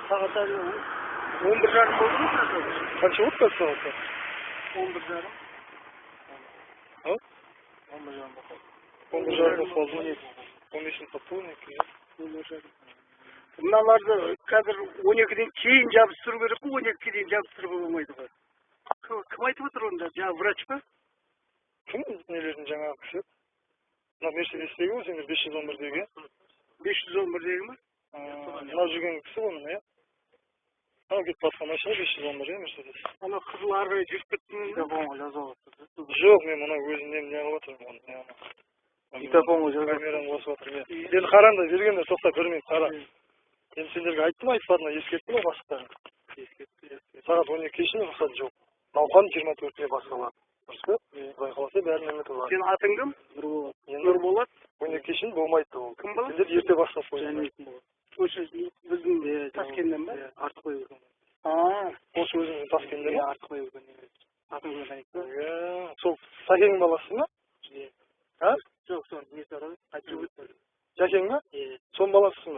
Saat 11:30 oldu mu? Kaç oldu kaç saatte? 11:30. Ha? 11:30 fazla. 15'in polniki. Mınalarda қазір 12'den кейін жабыстыру керек қой, 12'ге дейін жабыстыруға болмайды ғой. Кім айтып отыр онда? Жаңа врач па? Кім нелердің жаңағы кісі? Мына Мерседестегі ғой, сендер 511-дегі. 511-дегі ме? Мына жүрген кісі ғой мына, иә? Ана кетіп басқа машина 511, иә, Мерседес. Ана қызыл ары қарай жүріп кеттің бе? Диктофонға жазып отыр. Жоқ, мен мына өзімнен не қылып отырмын оны. Диктофонға жазып камераны қосып отырмын. Енді қараңдар, бергенде тоқта 1 минут қара. Енді сендерге айттым, айтпадым, ескерттім ғой бастықтарын. Сағат 12 үшін рұқсат жоқ. Науқан 24-те басталады. Дұрыс па? Құдай қаласа бәрін үміт болады. Сенің атың кім? Нұрболат. 12 үшін болмайды ол. Кім болады? Сендер ерте бастап қойыңдар. Осы біздің Таскенден ба? Артықбай өрген. Осы өзіңіздің Таскенден ба? Артықбай өрген. Атыңызды айтты. Сол Сәкеңнің баласы ма? Жоқ, сол несі арады? Жәкең ба? Соның баласы